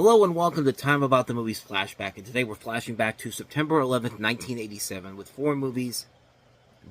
Hello and welcome to Time About the Movies Flashback, and today we're flashing back to September 11th, 1987, with 4 movies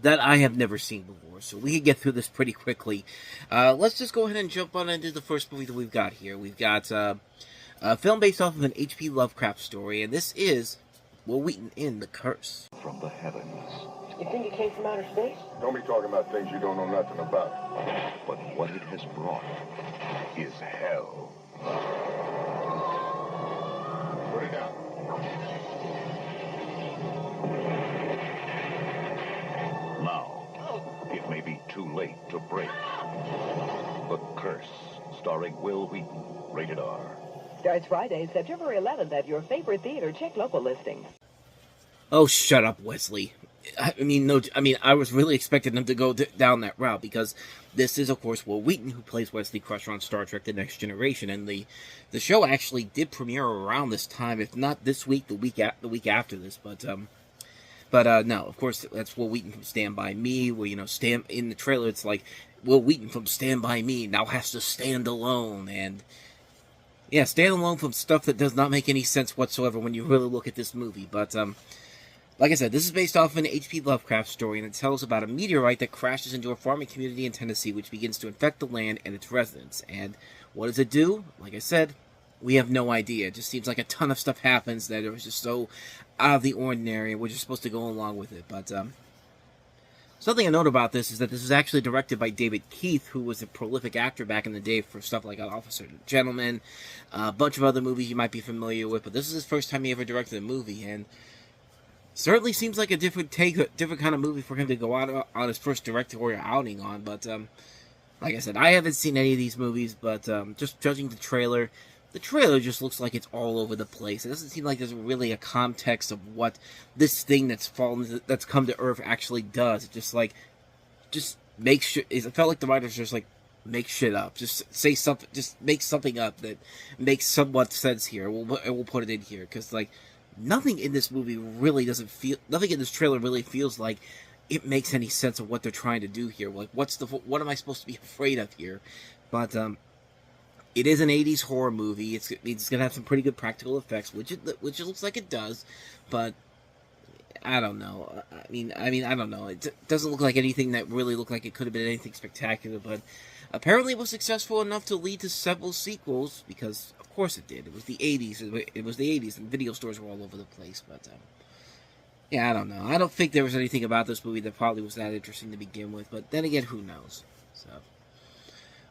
that I have never seen before, so we can get through this pretty quickly. Let's just go ahead and jump on into the first movie that we've got here. We've got a film based off of an H.P. Lovecraft story, and this is Will Wheaton in The Curse. From the heavens. You think it came from outer space? Don't be talking about things you don't know nothing about. But what it has brought is hell. Put it down. Now, it may be too late to break. The Curse, starring Will Wheaton, rated R. Starts Friday, September 11th at your favorite theater. Check local listings. Oh, shut up, Wesley. I was really expecting them to go down that route, because this is, of course, Will Wheaton, who plays Wesley Crusher on Star Trek The Next Generation, and the show actually did premiere around this time, if not this week, the week after this, but no, of course, that's Will Wheaton from Stand By Me, where, in the trailer, it's like, Will Wheaton from Stand By Me now has to stand alone, and yeah, stand alone from stuff that does not make any sense whatsoever when you really look at this movie, but, like I said, this is based off of an H.P. Lovecraft story, and it tells about a meteorite that crashes into a farming community in Tennessee, which begins to infect the land and its residents. And what does it do? Like I said, we have no idea. It just seems like a ton of stuff happens that it was just so out of the ordinary, and we're just supposed to go along with it. But something I note about this is that this was actually directed by David Keith, who was a prolific actor back in the day for stuff like Officer and Gentleman, a bunch of other movies you might be familiar with, but this is his first time he ever directed a movie, and certainly seems like a different kind of movie for him to go out on his first directorial outing on. But like I said, I haven't seen any of these movies, but just judging the trailer just looks like it's all over the place. It doesn't seem like there's really a context of what this thing that's come to Earth actually does. It just makes shit. It felt like the writers just like make shit up. Just say something. Just make something up that makes somewhat sense here. We'll put it in here because nothing in this movie really nothing in this trailer really feels like it makes any sense of what they're trying to do here. Like, what am I supposed to be afraid of here? But, it is an 80s horror movie. It's gonna have some pretty good practical effects, which it looks like it does, but I don't know. I don't know. It doesn't look like anything that really looked like it could have been anything spectacular, but apparently it was successful enough to lead to several sequels, because of course it did. It was the 80s. It was the 80s, and video stores were all over the place. But yeah, I don't know. I don't think there was anything about this movie that probably was that interesting to begin with. But then again, who knows? So,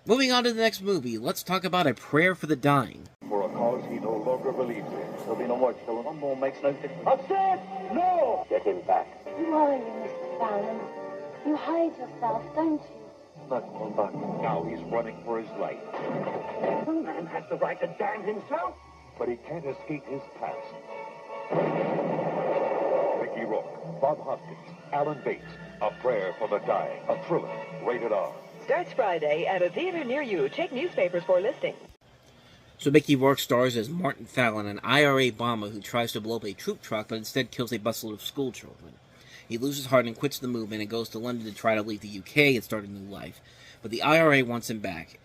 moving on to the next movie, let's talk about A Prayer for the Dying. For a cause he no longer believes in. There'll be no more killing. One more makes no difference. Upstairs! No! Get him back. Who are you, Mr. Fallon? You hide yourself, don't you? Not going back. Now he's running for his life. The man has the right to damn himself. But he can't escape his past. Mickey Rourke, Bob Hoskins, Alan Bates, A Prayer for the Dying, a thriller, rated R. Starts Friday at a theater near you. Check newspapers for listings. So Mickey Rourke stars as Martin Fallon, an IRA bomber who tries to blow up a troop truck, but instead kills a busload of school children. He loses heart and quits the movement and goes to London to try to leave the UK and start a new life. But the IRA wants him back,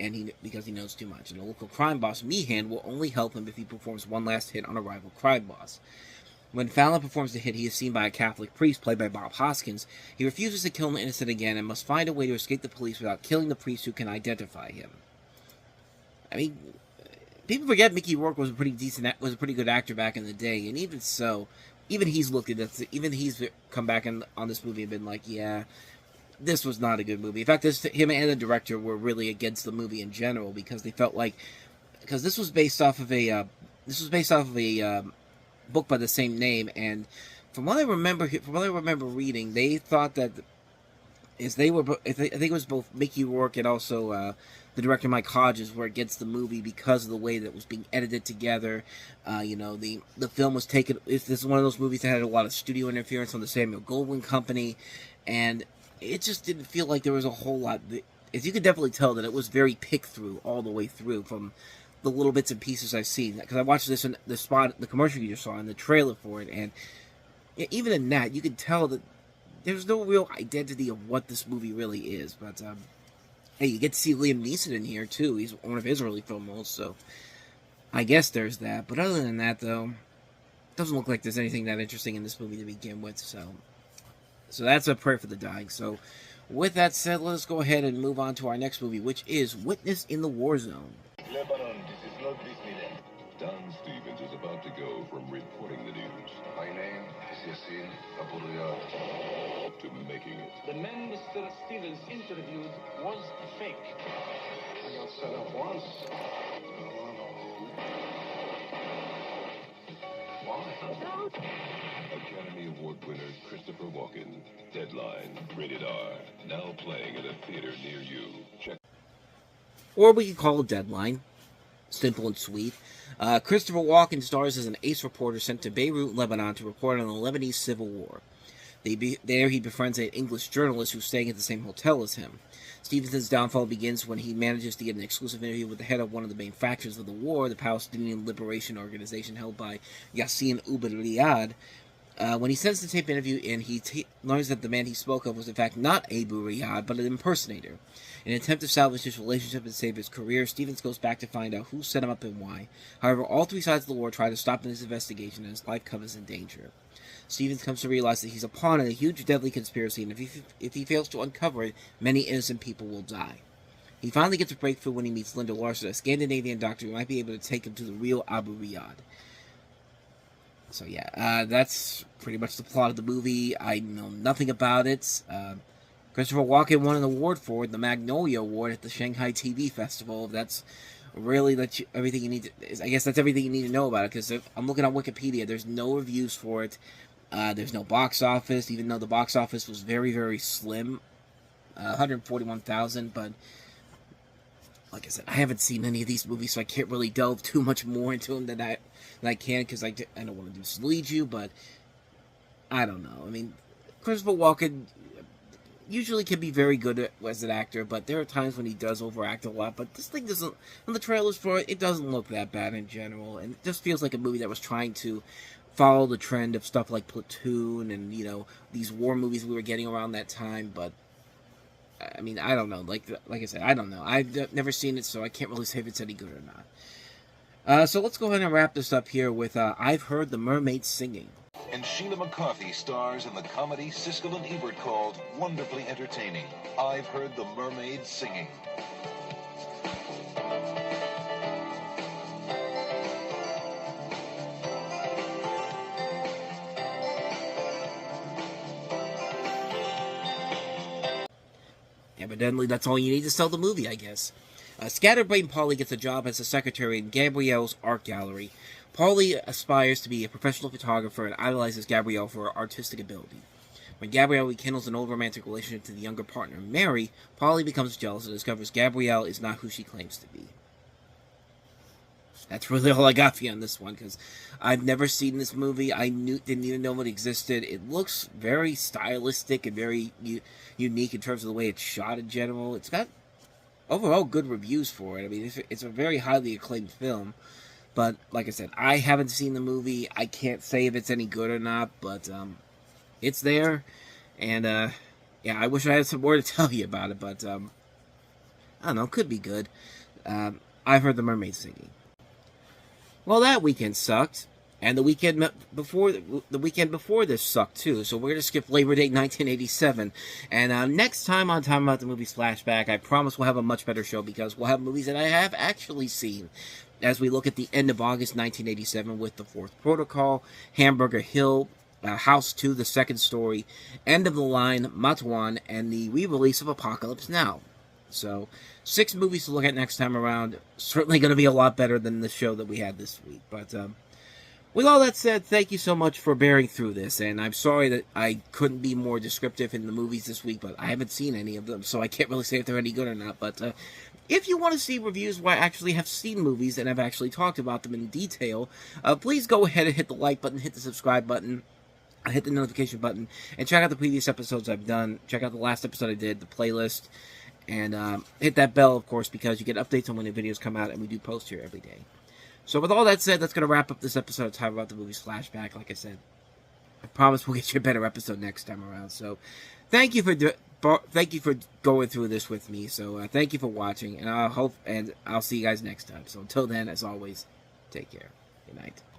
because he knows too much. And the local crime boss, Meehan, will only help him if he performs one last hit on a rival crime boss. When Fallon performs the hit, he is seen by a Catholic priest, played by Bob Hoskins. He refuses to kill an innocent again and must find a way to escape the police without killing the priest who can identify him. I mean, people forget Mickey Rourke was a pretty good actor back in the day, and even so, even he's looked at this, even he's come back on this movie and been like, yeah, this was not a good movie. In fact, him and the director were really against the movie in general, because they felt like, because this was based off of a book by the same name, and from what I remember reading, they thought that I think it was both Mickey Rourke and also the director Mike Hodges were against the movie because of the way that it was being edited together. The film was taken. This is one of those movies that had a lot of studio interference on the Samuel Goldwyn Company, and it just didn't feel like there was a whole lot. As you could definitely tell, that it was very picked through all the way through from the little bits and pieces I've seen. Because I watched this in the commercial you just saw, in the trailer for it, and even in that, you could tell that there's no real identity of what this movie really is. But hey, you get to see Liam Neeson in here too. He's one of his early film roles, so I guess there's that. But other than that, though, it doesn't look like there's anything that interesting in this movie to begin with. So that's a prayer for the dying. So with that said, let us go ahead and move on to our next movie, which is Witness in the War Zone. Lebanon, this is not Disneyland. Don Stevens is about to go from reporting the news. My name is Yassin Abu Riyad. To making it. The man Mr. Stevens interviewed was fake. I got set up once. Why? Academy Award winner Christopher Walken. Deadline. Rated R. Now playing at a theater near you. Check. Or we could call it Deadline. Simple and sweet. Christopher Walken stars as an ace reporter sent to Beirut, Lebanon to report on the Lebanese Civil War. There he befriends an English journalist who's staying at the same hotel as him. Stevenson's downfall begins when he manages to get an exclusive interview with the head of one of the main factions of the war, the Palestinian Liberation Organization held by Yassin Abu Riyad. When he sends the tape interview in, he learns that the man he spoke of was in fact not Abu Riyad, but an impersonator. In an attempt to salvage his relationship and save his career, Stevens goes back to find out who set him up and why. However, all three sides of the war try to stop his investigation, and his life comes in danger. Stevens comes to realize that he's a pawn in a huge, deadly conspiracy, and if he fails to uncover it, many innocent people will die. He finally gets a breakthrough when he meets Linda Larson, a Scandinavian doctor who might be able to take him to the real Abu Riyad. So yeah, that's pretty much the plot of the movie. I know nothing about it. Christopher Walken won an award for it, the Magnolia Award at the Shanghai TV Festival. That's really everything you need to... I guess that's everything you need to know about it, because I'm looking on Wikipedia, there's no reviews for it. There's no box office, even though the box office was very, very slim. 141,000, but like I said, I haven't seen any of these movies, so I can't really delve too much more into them than I can, because I don't want to mislead you, but I don't know. I mean, Christopher Walken usually can be very good as an actor, but there are times when he does overact a lot, but this thing doesn't, on the trailers for it, it doesn't look that bad in general, and it just feels like a movie that was trying to follow the trend of stuff like Platoon and, you know, these war movies we were getting around that time, but I mean, I don't know. Like I said, I don't know. I've never seen it, so I can't really say if it's any good or not. So let's go ahead and wrap this up here with I've Heard the Mermaids Singing. And Sheila McCarthy stars in the comedy Siskel and Ebert called Wonderfully Entertaining. I've Heard the Mermaids Singing. Evidently, that's all you need to sell the movie, I guess. Scatterbrain Polly gets a job as a secretary in Gabrielle's art gallery. Polly aspires to be a professional photographer and idolizes Gabrielle for her artistic ability. When Gabrielle rekindles an old romantic relationship to the younger partner, Mary, Polly becomes jealous and discovers Gabrielle is not who she claims to be. That's really all I got for you on this one, because I've never seen this movie. I didn't even know it existed. It looks very stylistic and very unique in terms of the way it's shot in general. It's got overall good reviews for it. I mean, it's a very highly acclaimed film. But, like I said, I haven't seen the movie. I can't say if it's any good or not, but it's there. And, yeah, I wish I had some more to tell you about it, but, I don't know, could be good. I've Heard the Mermaids Singing. Well, that weekend sucked, and the weekend before this sucked too. So we're gonna skip Labor Day 1987, and next time on Talking About the Movies Flashback, I promise we'll have a much better show because we'll have movies that I have actually seen. As we look at the end of August 1987 with The Fourth Protocol, Hamburger Hill, House 2, The Second Story, End of the Line, Matuan, and the re-release of Apocalypse Now. So, 6 movies to look at next time around. Certainly going to be a lot better than the show that we had this week. But, with all that said, thank you so much for bearing through this. And I'm sorry that I couldn't be more descriptive in the movies this week, but I haven't seen any of them, so I can't really say if they're any good or not. But, if you want to see reviews where I actually have seen movies and I've actually talked about them in detail, please go ahead and hit the like button, hit the subscribe button, hit the notification button, and check out the previous episodes I've done. Check out the last episode I did, the playlist. And hit that bell, of course, because you get updates on when the videos come out, and we do post here every day. So with all that said, that's going to wrap up this episode of Talking About the Movies Flashback. Like I said, I promise we'll get you a better episode next time around. So thank you for going through this with me. So thank you for watching, and I'll see you guys next time. So until then, as always, Take care. Good night.